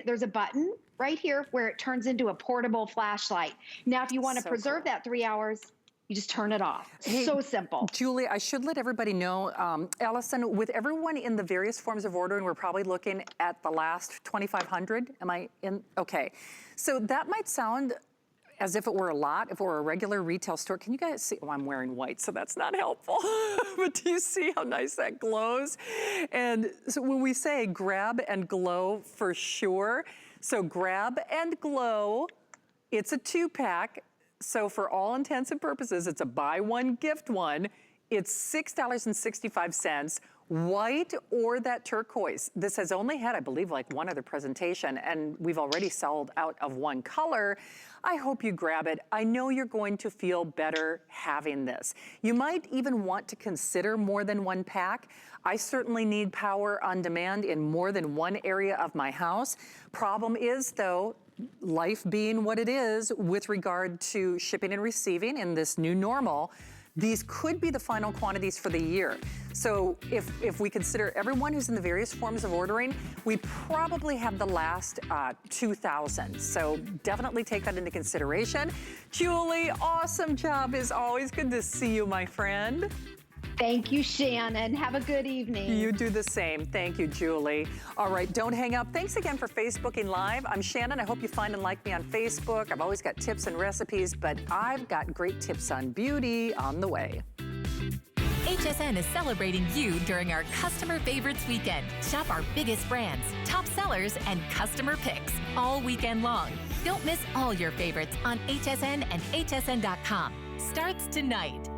there's a button right here where it turns into a portable flashlight. Now, if you want to preserve that 3 hours, you just turn it off. Hey, so simple. Julie, I should let everybody know, Allison, with everyone in the various forms of ordering, we're probably looking at the last 2,500. Am I in? Okay. So that might sound as if it were a lot, if it were a regular retail store. Can you guys see? Oh, I'm wearing white, so that's not helpful. But do you see how nice that glows? And so when we say grab and glow for sure, so grab and glow, it's a 2-pack. So for all intents and purposes, it's a buy one, gift one. It's $6.65, white or that turquoise. This has only had, I believe, like one other presentation, and we've already sold out of one color. I hope you grab it. I know you're going to feel better having this. You might even want to consider more than one pack. I certainly need power on demand in more than one area of my house. Problem is, though, life being what it is with regard to shipping and receiving in this new normal, these could be the final quantities for the year. So if we consider everyone who's in the various forms of ordering, we probably have the last 2,000. So definitely take that into consideration. Julie, awesome job as always. Good to see you, my friend. Thank you, Shannon. Have a good evening. You do the same. Thank you, Julie. All right, don't hang up. Thanks again for Facebooking Live. I'm Shannon. I hope you find and like me on Facebook. I've always got tips and recipes, but I've got great tips on beauty on the way. HSN is celebrating you during our Customer Favorites Weekend. Shop our biggest brands, top sellers, and customer picks all weekend long. Don't miss all your favorites on HSN and hsn.com. Starts tonight.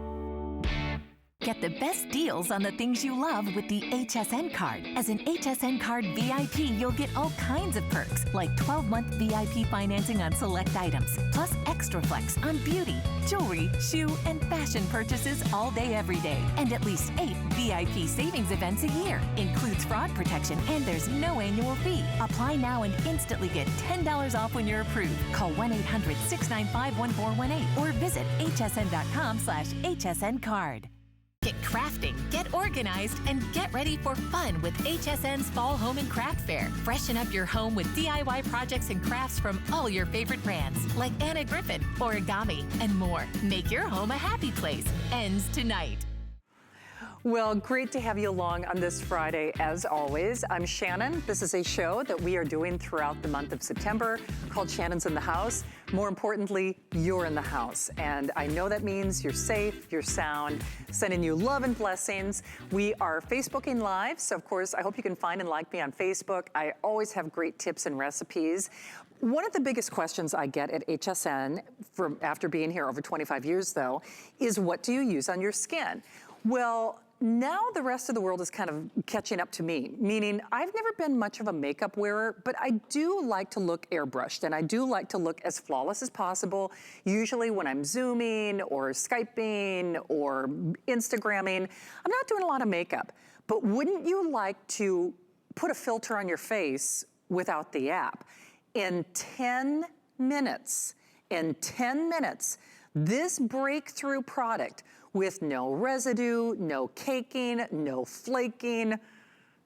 Get the best deals on the things you love with the HSN card. As an HSN card VIP, you'll get all kinds of perks, like 12-month VIP financing on select items, plus extra flex on beauty, jewelry, shoe, and fashion purchases all day, every day. And at least 8 VIP savings events a year. Includes fraud protection, and there's no annual fee. Apply now and instantly get $10 off when you're approved. Call 1-800-695-1418 or visit hsn.com/HSN card. Get crafting, get organized, and get ready for fun with HSN's Fall Home and Craft Fair. Freshen up your home with DIY projects and crafts from all your favorite brands, like Anna Griffin, Origami, and more. Make your home a happy place. Ends tonight. Well, great to have you along on this Friday, as always. I'm Shannon. This is a show that we are doing throughout the month of September called Shannon's in the House. More importantly, you're in the house. And I know that means you're safe, you're sound, sending you love and blessings. We are Facebooking Live, so of course, I hope you can find and like me on Facebook. I always have great tips and recipes. One of the biggest questions I get at HSN from after being here over 25 years, though, is what do you use on your skin? Well, now the rest of the world is kind of catching up to me, meaning I've never been much of a makeup wearer, but I do like to look airbrushed and I do like to look as flawless as possible. Usually when I'm Zooming or Skyping or Instagramming, I'm not doing a lot of makeup. But wouldn't you like to put a filter on your face without the app? In 10 minutes, this breakthrough product with no residue, no caking, no flaking,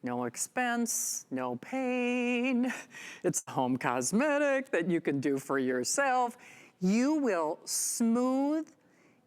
no expense, no pain. It's home cosmetic that you can do for yourself. You will smooth,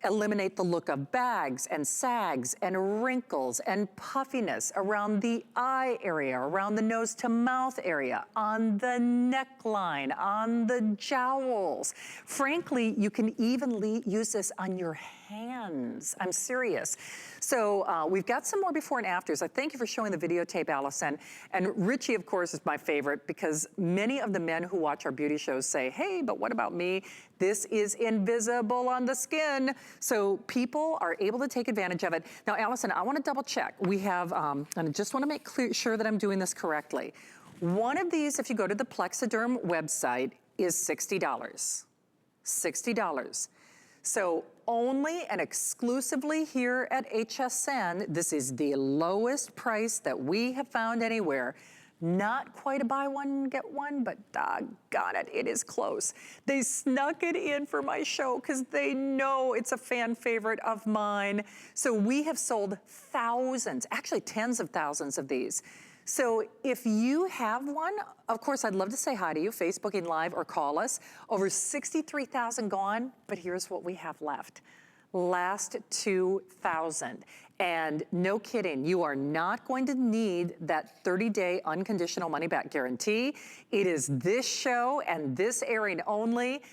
eliminate the look of bags and sags and wrinkles and puffiness around the eye area, around the nose to mouth area, on the neckline, on the jowls. Frankly, you can even use this on your hands. I'm serious. So we've got some more before and afters. I thank you for showing the videotape, Allison. And Richie, of course, is my favorite because many of the men who watch our beauty shows say, hey, but what about me? This is invisible on the skin. So people are able to take advantage of it. Now, Allison, I want to double check. We have, and I just want to make sure that I'm doing this correctly. One of these, if you go to the Plexaderm website, is $60. $60. So only and exclusively here at HSN, this is the lowest price that we have found anywhere. Not quite a buy one, get one, but doggone it, it is close. They snuck it in for my show because they know it's a fan favorite of mine. So we have sold thousands, actually tens of thousands of these. So if you have one, of course, I'd love to say hi to you, Facebooking Live or call us. Over 63,000 gone, but here's what we have left. Last 2,000. And no kidding, you are not going to need that 30-day unconditional money-back guarantee. It is this show and this airing only.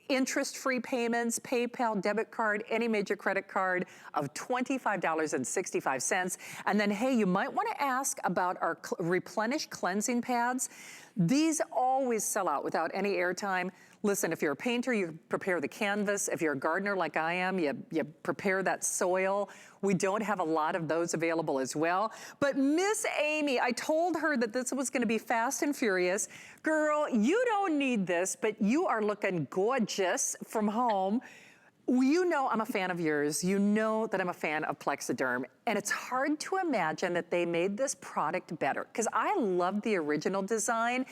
Interest-free payments, PayPal, debit card, any major credit card of $25.65. And then, hey, you might want to ask about our Replenish cleansing pads. These always sell out without any airtime. Listen, if you're a painter, you prepare the canvas. If you're a gardener like I am, you prepare that soil. We don't have a lot of those available as well. But Miss Amy, I told her that this was gonna be fast and furious. Girl, you don't need this, but you are looking gorgeous from home. You know I'm a fan of yours. You know that I'm a fan of Plexaderm. And it's hard to imagine that they made this product better, because I love the original design,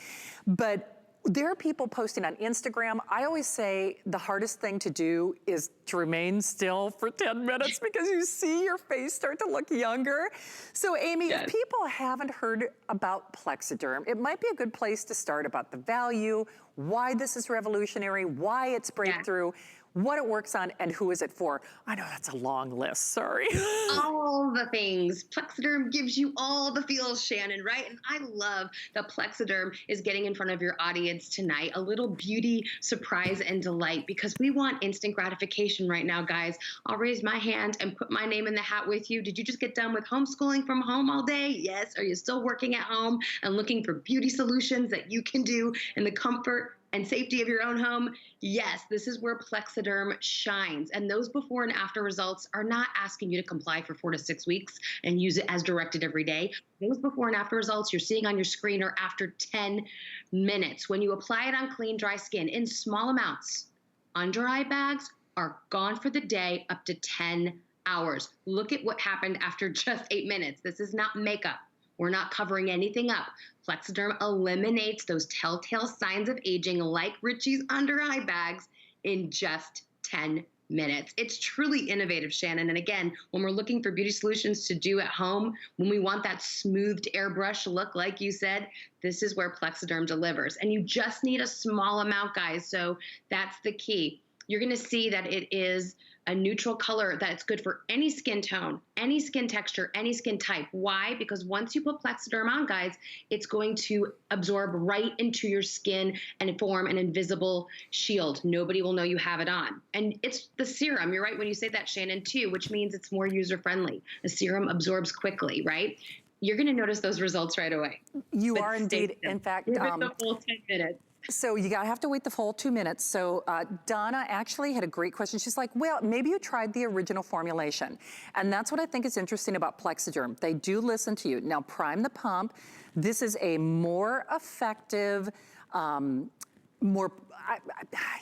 but there are people posting on Instagram. I always say the hardest thing to do is to remain still for 10 minutes because you see your face start to look younger. So Amy, if people haven't heard about Plexaderm, it might be a good place to start about the value, why this is revolutionary, why it's breakthrough, what it works on, and who is it for. I know that's a long list, sorry. All the things. Plexaderm gives you all the feels, Shannon, right? And I love that Plexaderm is getting in front of your audience tonight, a little beauty, surprise, and delight, because we want instant gratification right now, guys. I'll raise my hand and put my name in the hat with you. Did you just get done with homeschooling from home all day? Yes. Are you still working at home and looking for beauty solutions that you can do in the comfort and safety of your own home? Yes, this is where Plexaderm shines. And those before and after results are not asking you to comply for 4 to 6 weeks and use it as directed every day. Those before and after results you're seeing on your screen are after 10 minutes. When you apply it on clean, dry skin in small amounts, under eye bags are gone for the day, up to 10 hours. Look at what happened after just 8 minutes. This is not makeup. We're not covering anything up. Plexaderm eliminates those telltale signs of aging like Richie's under eye bags in just 10 minutes. It's truly innovative, Shannon. And again, when we're looking for beauty solutions to do at home, when we want that smoothed airbrush look, like you said, this is where Plexaderm delivers. And you just need a small amount, guys. So that's the key. You're going to see that it is a neutral color that's good for any skin tone, any skin texture, any skin type. Why? Because once you put Plexaderm on, guys, it's going to absorb right into your skin and form an invisible shield. Nobody will know you have it on. And it's the serum. You're right when you say that, Shannon, too, which means it's more user-friendly. The serum absorbs quickly, right? You're going to notice those results right away. You are indeed. In fact, give it the full 10 minutes. So you gotta have to wait the full 2 minutes. So Donna actually had a great question. She's like, well, maybe you tried the original formulation. And that's what I think is interesting about Plexaderm. They do listen to you. Now, prime the pump. This is a more effective, I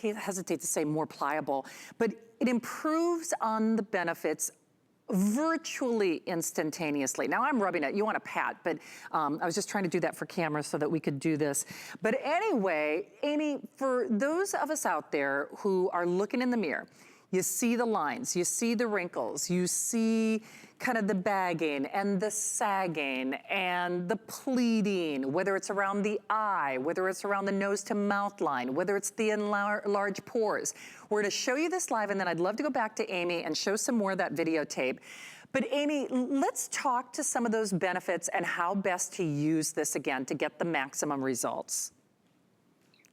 hesitate to say more pliable, but it improves on the benefits virtually instantaneously. Now I'm rubbing it, you want a pat, but I was just trying to do that for camera so that we could do this. But anyway, Amy, for those of us out there who are looking in the mirror, you see the lines, you see the wrinkles, you see kind of the bagging and the sagging and the pleating, whether it's around the eye, whether it's around the nose to mouth line, whether it's the enlarged pores. We're gonna show you this live, and then I'd love to go back to Amy and show some more of that videotape. But Amy, let's talk to some of those benefits and how best to use this again to get the maximum results.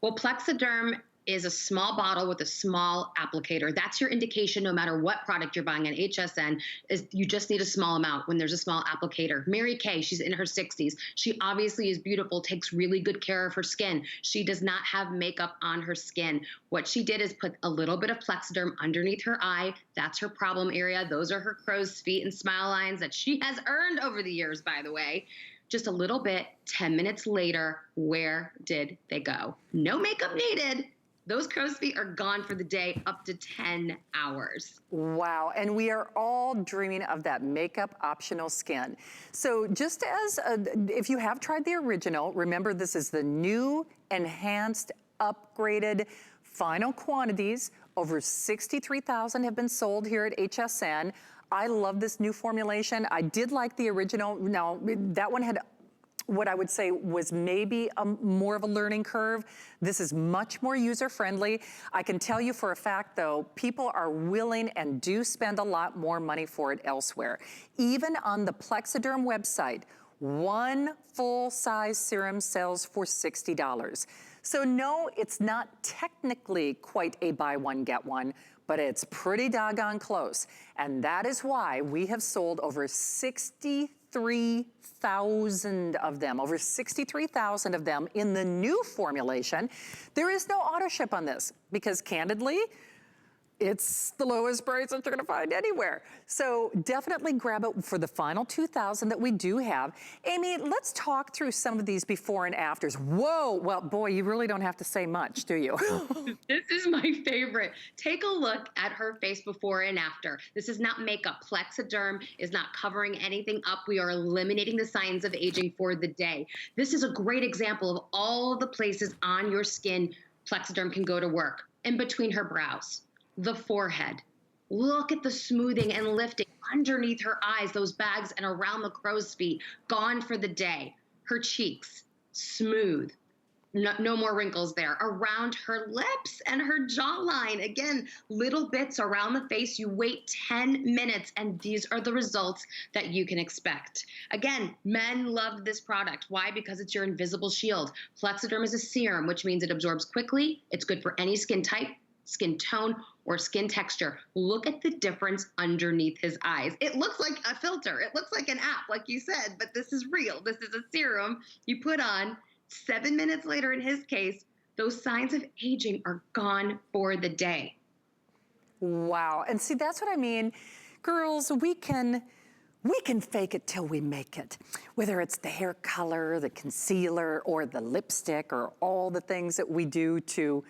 Well, Plexaderm is a small bottle with a small applicator. That's your indication no matter what product you're buying at HSN, is you just need a small amount when there's a small applicator. Mary Kay, she's in her 60s. She obviously is beautiful, takes really good care of her skin. She does not have makeup on her skin. What she did is put a little bit of Plexaderm underneath her eye. That's her problem area. Those are her crow's feet and smile lines that she has earned over the years, by the way. Just a little bit, 10 minutes later, where did they go? No makeup needed. Those crow's feet are gone for the day, up to 10 hours. Wow, and we are all dreaming of that makeup optional skin. So just as, if you have tried the original, remember this is the new, enhanced, upgraded, final quantities. Over 63,000 have been sold here at HSN. I love this new formulation. I did like the original. Now, that one had what I would say was maybe more of a learning curve. This is much more user-friendly. I can tell you for a fact though, people are willing and do spend a lot more money for it elsewhere. Even on the Plexaderm website, one full-size serum sells for $60. So no, it's not technically quite a buy one, get one, but it's pretty doggone close. And that is why we have sold over 63,000 of them, over 63,000 of them in the new formulation. There is no auto ship on this because candidly, it's the lowest price that you're gonna find anywhere. So definitely grab it for the final 2,000 that we do have. Amy, let's talk through some of these before and afters. Whoa, well, boy, you really don't have to say much, do you? This is my favorite. Take a look at her face before and after. This is not makeup. Plexaderm is not covering anything up. We are eliminating the signs of aging for the day. This is a great example of all the places on your skin Plexaderm can go to work. In between her brows, the forehead. Look at the smoothing and lifting underneath her eyes, those bags, and around the crow's feet, gone for the day. Her cheeks, smooth. No more wrinkles there. Around her lips and her jawline. Again, little bits around the face. You wait 10 minutes, and these are the results that you can expect. Again, men love this product. Why? Because it's your invisible shield. Plexaderm is a serum, which means it absorbs quickly. It's good for any skin type, skin tone, or skin texture. Look at the difference underneath his eyes. It looks like a filter. It looks like an app, like you said, but this is real. This is a serum you put on. 7 minutes later, in his case, those signs of aging are gone for the day. Wow, and see, that's what I mean. Girls, we can fake it till we make it. Whether it's the hair color, the concealer, or the lipstick, or all the things that we do to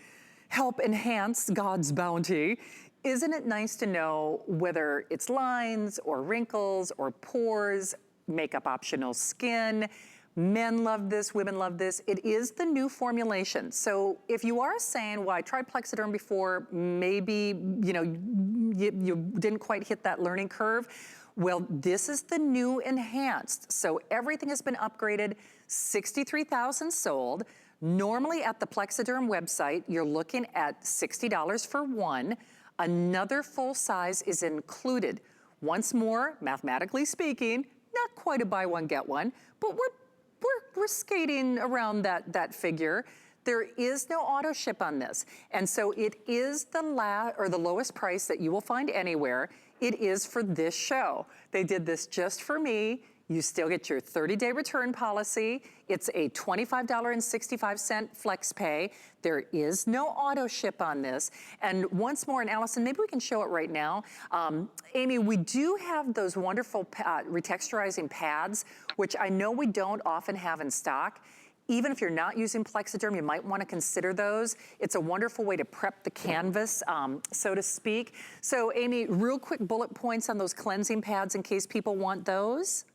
help enhance God's bounty. Isn't it nice to know whether it's lines or wrinkles or pores, makeup optional skin? Men love this, women love this. It is the new formulation. So if you are saying, well, I tried Plexaderm before, maybe you didn't quite hit that learning curve, well, this is the new enhanced. So everything has been upgraded, 63,000 sold. Normally at the Plexaderm website, you're looking at $60 for one. Another full size is included. Once more, mathematically speaking, not quite a buy one, get one, but we're skating around that figure. There is no auto ship on this. And so it is the lowest price that you will find anywhere. It is for this show. They did this just for me. You still get your 30-day return policy. It's a $25.65 flex pay. There is no auto ship on this. And once more, and Allison, maybe we can show it right now. Amy, we do have those wonderful retexturizing pads, which I know we don't often have in stock. Even if you're not using Plexaderm, you might want to consider those. It's a wonderful way to prep the canvas, so to speak. So Amy, real quick bullet points on those cleansing pads in case people want those.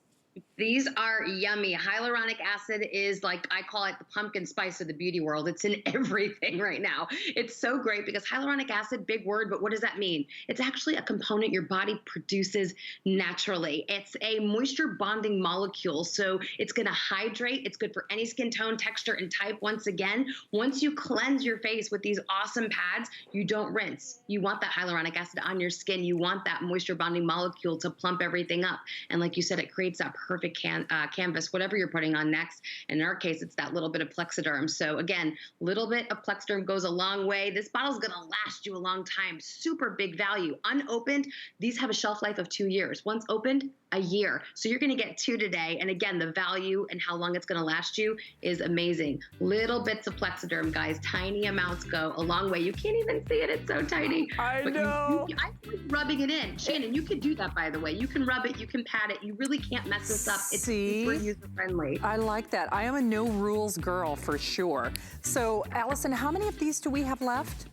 These are yummy. Hyaluronic acid is, like, I call it the pumpkin spice of the beauty world. It's in everything right now. It's so great because hyaluronic acid, big word, but what does that mean? It's actually a component your body produces naturally. It's a moisture bonding molecule, so it's going to hydrate. It's good for any skin tone, texture, and type. Once again, once you cleanse your face with these awesome pads, you don't rinse. You want that hyaluronic acid on your skin. You want that moisture bonding molecule to plump everything up. And like you said, it creates that perfect canvas, whatever you're putting on next. And in our case, it's that little bit of Plexaderm. So again, little bit of Plexaderm goes a long way. This bottle's gonna last you a long time. Super big value. Unopened, these have a shelf life of 2 years. Once opened, a year. So you're gonna get 2 today. And again, the value and how long it's gonna last you is amazing. Little bits of Plexaderm, guys. Tiny amounts go a long way. You can't even see it, it's so tiny. I know. I'm rubbing it in. Shannon, you could do that, by the way. You can rub it, you can pat it. You really can't mess this up. It's super user-friendly. I like that. I am a no rules girl for sure. So Allison, how many of these do we have left?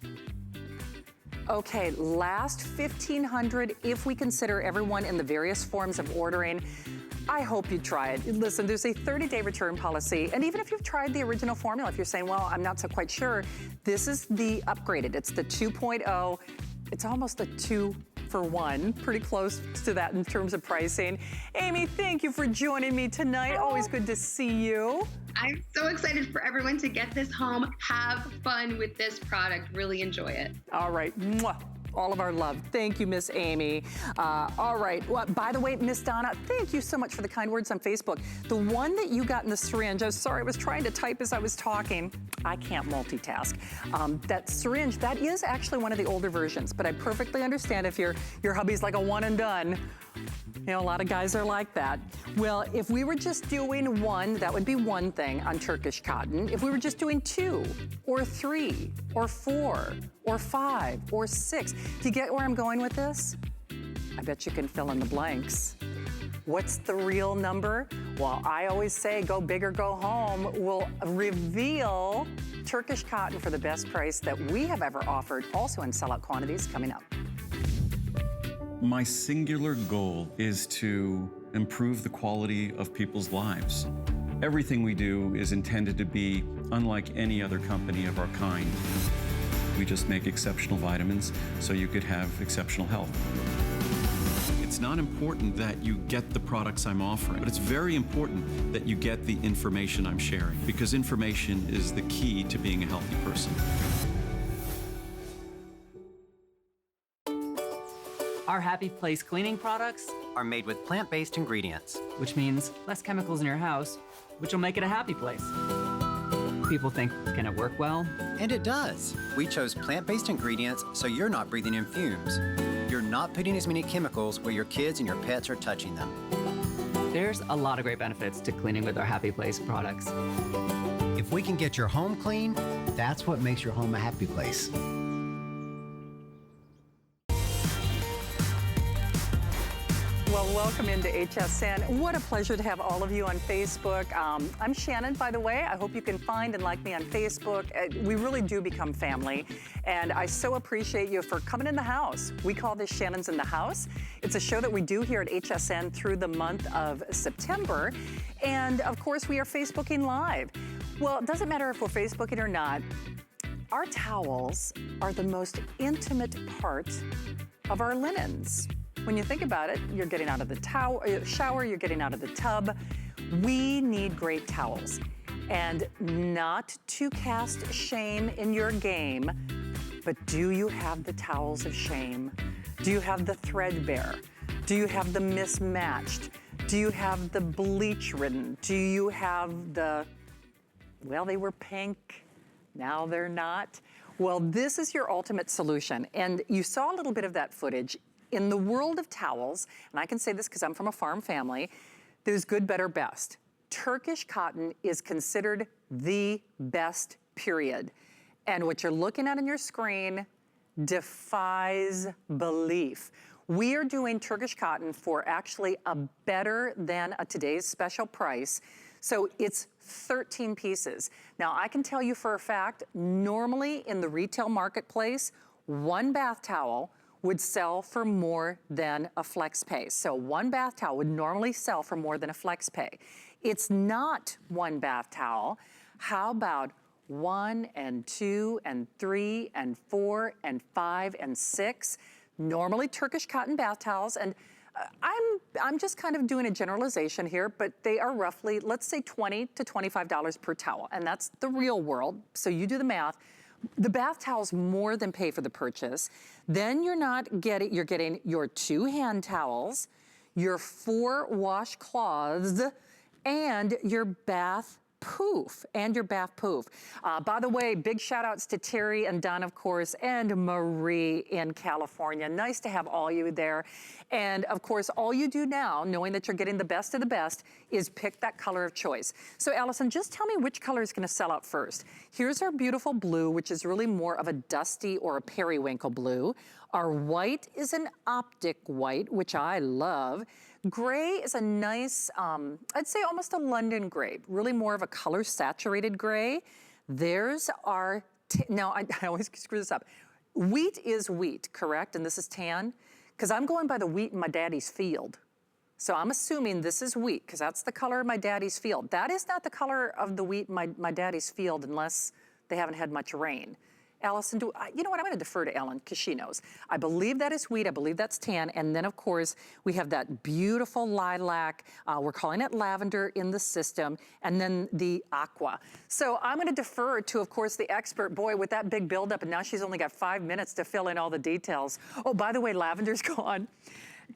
Okay, last 1,500 if we consider everyone in the various forms of ordering. I hope you try it. Listen, there's a 30-day return policy, and even if you've tried the original formula, if you're saying, well, I'm not so quite sure, this is the upgraded. It's the 2.0. It's almost a 2 for one, pretty close to that in terms of pricing. Amy, thank you for joining me tonight. Always good to see you. I'm so excited for everyone to get this home. Have fun with this product. Really enjoy it. All right. Mwah. All of our love. Thank you, Miss Amy. All right. Well, by the way, Miss Donna, thank you so much for the kind words on Facebook. The one that you got in the syringe, I'm sorry, I was trying to type as I was talking. I can't multitask. That syringe, that is actually one of the older versions, but I perfectly understand if your hubby's like a one and done. You know, a lot of guys are like that. Well, if we were just doing one, that would be one thing on Turkish cotton. If we were just doing 2 or 3 or 4 or 5 or 6, do you get where I'm going with this? I bet you can fill in the blanks. What's the real number? Well, I always say go big or go home. We'll reveal Turkish cotton for the best price that we have ever offered, also in sellout quantities, coming up. My singular goal is to improve the quality of people's lives. Everything we do is intended to be unlike any other company of our kind. We just make exceptional vitamins so you could have exceptional health. It's not important that you get the products I'm offering, but it's very important that you get the information I'm sharing, because information is the key to being a healthy person. Our Happy Place cleaning products are made with plant-based ingredients. which means less chemicals in your house, which will make it a happy place. People think, can it work well? And it does. We chose plant-based ingredients so you're not breathing in fumes. You're not putting as many chemicals where your kids and your pets are touching them. There's a lot of great benefits to cleaning with our Happy Place products. If we can get your home clean, that's what makes your home a happy place. Well, welcome into HSN. What a pleasure to have all of you on Facebook. I'm Shannon, by the way. I hope you can find and like me on Facebook. We really do become family, and I so appreciate you for coming in the house. We call this Shannon's in the House. It's a show that we do here at HSN through the month of September, and of course, we are Facebooking live. Well, it doesn't matter if we're Facebooking or not. Our towels are the most intimate part of our linens. When you think about it, you're getting out of the shower, you're getting out of the tub. We need great towels. And not to cast shame in your game, but do you have the towels of shame? Do you have the threadbare? Do you have the mismatched? Do you have the bleach ridden? Do you have the, well, they were pink, now they're not? Well, this is your ultimate solution. And you saw a little bit of that footage. In the world of towels, and I can say this because I'm from a farm family, there's good, better, best. Turkish cotton is considered the best, period. And what you're looking at on your screen defies belief. We are doing Turkish cotton for actually a better than a today's special price. So it's 13 pieces. Now I can tell you for a fact, normally in the retail marketplace, one bath towel would sell for more than a flex pay. So one bath towel would normally sell for more than a flex pay. It's not one bath towel. How about 1 and 2 and 3 and 4 and 5 and 6? Normally Turkish cotton bath towels, and I'm just kind of doing a generalization here, but they are roughly, let's say $20 to $25 per towel, and that's the real world, so you do the math. The bath towels more than pay for the purchase. Then you're getting your 2 hand towels, your 4 washcloths, and your bath poof, By the way, big shout outs to Terry and Don, of course, and Marie in California. Nice to have all you there. And of course, all you do now, knowing that you're getting the best of the best, is pick that color of choice. So Allison, just tell me which color is gonna sell out first. Here's our beautiful blue, which is really more of a dusty or a periwinkle blue. Our white is an optic white, which I love. Gray is a nice, I'd say almost a London gray, really more of a color saturated gray. There's our, now I always screw this up. Wheat is wheat, correct? And this is tan? Because I'm going by the wheat in my daddy's field. So I'm assuming this is wheat, because that's the color of my daddy's field. That is not the color of the wheat in my daddy's field unless they haven't had much rain. Allison, you know what, I'm gonna defer to Ellen because she knows. I believe that is wheat, I believe that's tan, and then of course, we have that beautiful lilac, we're calling it lavender in the system, and then the aqua. So I'm gonna defer to, of course, the expert. Boy, with that big buildup, and now she's only got 5 minutes to fill in all the details. Oh, by the way, lavender's gone.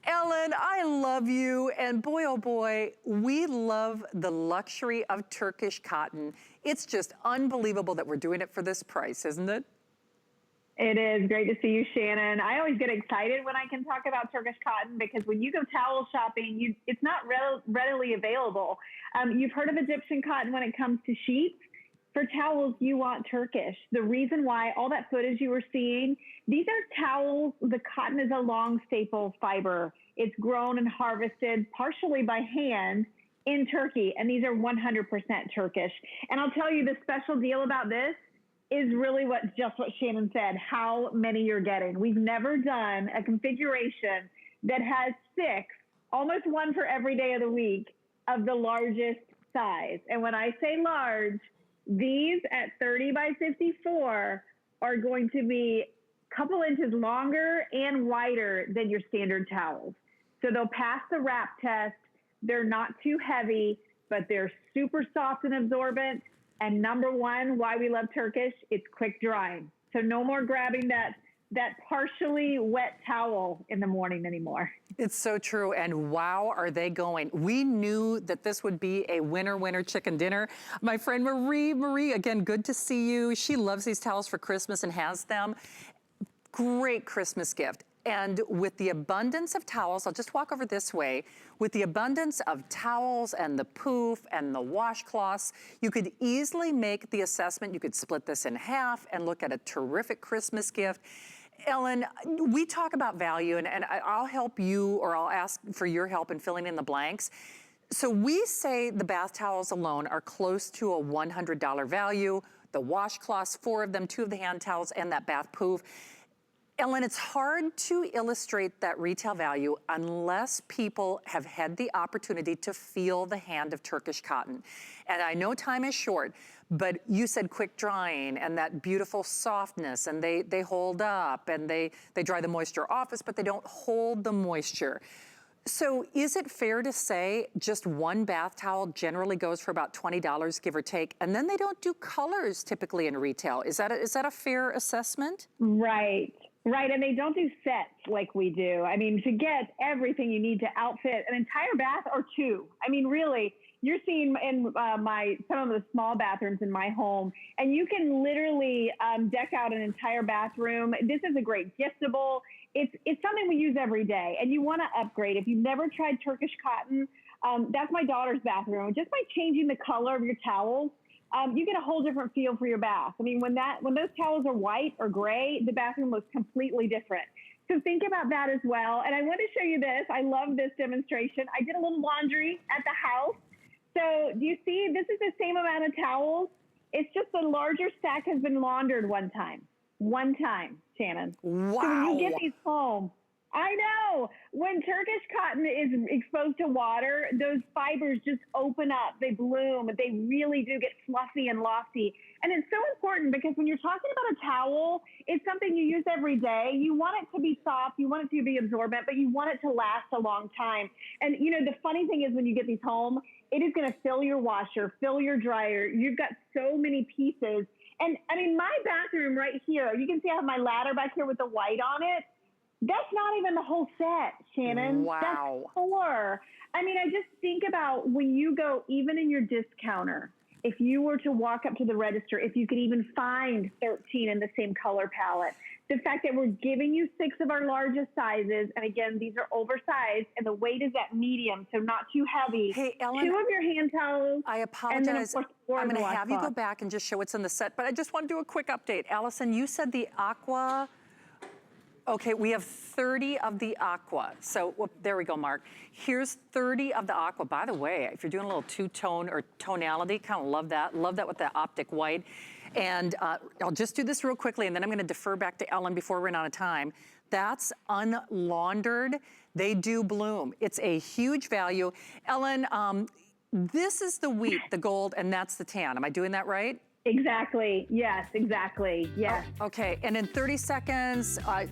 Ellen, I love you, and boy, oh boy, we love the luxury of Turkish cotton. It's just unbelievable that we're doing it for this price, isn't it? It is great to see you, Shannon. I always get excited when I can talk about Turkish cotton because when you go towel shopping, it's not readily available. You've heard of Egyptian cotton when it comes to sheets. For towels, you want Turkish. The reason why all that footage you were seeing, these are towels. The cotton is a long staple fiber. It's grown and harvested partially by hand in Turkey, and these are 100% Turkish. And I'll tell you, the special deal about this is really what Shannon said, how many you're getting. We've never done a configuration that has 6, almost 1 for every day of the week, of the largest size. And when I say large, these at 30 by 54 are going to be a couple inches longer and wider than your standard towels. So they'll pass the wrap test. They're not too heavy, but they're super soft and absorbent. And number one, why we love Turkish, it's quick drying. So no more grabbing that partially wet towel in the morning anymore. It's so true, and wow, are they going. We knew that this would be a winner chicken dinner. My friend Marie, again, good to see you. She loves these towels for Christmas and has them. Great Christmas gift. And with the abundance of towels, I'll just walk over this way, with the abundance of towels and the poof and the washcloths, you could easily make the assessment. You could split this in half and look at a terrific Christmas gift. Ellen, we talk about value, and I'll help you, or I'll ask for your help in filling in the blanks. So we say the bath towels alone are close to a $100 value. The washcloths, 4 of them, 2 of the hand towels, and that bath poof. Ellen, it's hard to illustrate that retail value unless people have had the opportunity to feel the hand of Turkish cotton. And I know time is short, but you said quick drying and that beautiful softness, and they hold up, and they dry the moisture off us, but they don't hold the moisture. So is it fair to say just one bath towel generally goes for about $20, give or take, and then they don't do colors typically in retail? Is that a fair assessment? Right. Right, and they don't do sets like we do. I mean, to get everything you need to outfit an entire bath or 2. I mean, really, you're seeing in some of the small bathrooms in my home, and you can literally deck out an entire bathroom. This is a great giftable. It's something we use every day, and you want to upgrade. If you've never tried Turkish cotton, that's my daughter's bathroom. Just by changing the color of your towels, you get a whole different feel for your bath. I mean, when those towels are white or gray, the bathroom looks completely different. So think about that as well. And I want to show you this. I love this demonstration. I did a little laundry at the house. So do you see, this is the same amount of towels. It's just the larger stack has been laundered one time, Shannon. Wow. So when you get these home, I know. When Turkish cotton is exposed to water, those fibers just open up. They bloom. They really do get fluffy and lofty. And it's so important because when you're talking about a towel, it's something you use every day. You want it to be soft. You want it to be absorbent, but you want it to last a long time. And, you know, the funny thing is when you get these home, it is going to fill your washer, fill your dryer. You've got so many pieces. And, I mean, my bathroom right here, you can see I have my ladder back here with the white on it. That's not even the whole set, Shannon. Wow. That's 4. I mean, I just think about when you go, even in your discounter, if you were to walk up to the register, if you could even find 13 in the same color palette, the fact that we're giving you 6 of our largest sizes, and again, these are oversized, and the weight is at medium, so not too heavy. Hey, Ellen, 2 of your hand towels. I apologize. I'm going to have you go back and just show what's in the set, but I just want to do a quick update. Allison, you said the aqua. Okay, we have 30 of the aqua. So there we go, Mark. Here's 30 of the aqua. By the way, if you're doing a little two-tone or tonality, kind of love that. Love that with the optic white. And I'll just do this real quickly, and then I'm going to defer back to Ellen before we run out of time. That's unlaundered. They do bloom. It's a huge value. Ellen, this is the wheat, the gold, and that's the tan. Am I doing that right? Exactly. Yes, exactly. Yes. Oh, okay, and in 30 seconds, Oh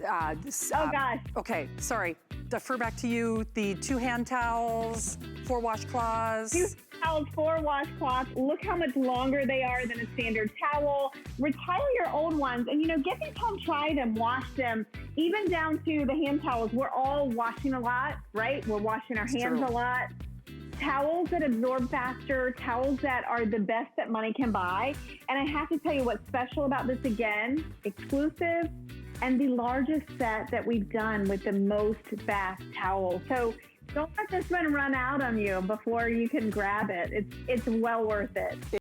gosh. okay, sorry, defer back to you. The 2 hand towels, 4 washcloths. 2 towels, 4 washcloths. Look how much longer they are than a standard towel. Retire your old ones and, get these home, try them, wash them. Even down to the hand towels, we're all washing a lot, right? We're washing our hands a lot. Towels that absorb faster, towels that are the best that money can buy. And I have to tell you what's special about this again, exclusive and the largest set that we've done with the most bath towels. So don't let this one run out on you before you can grab it. It's well worth it.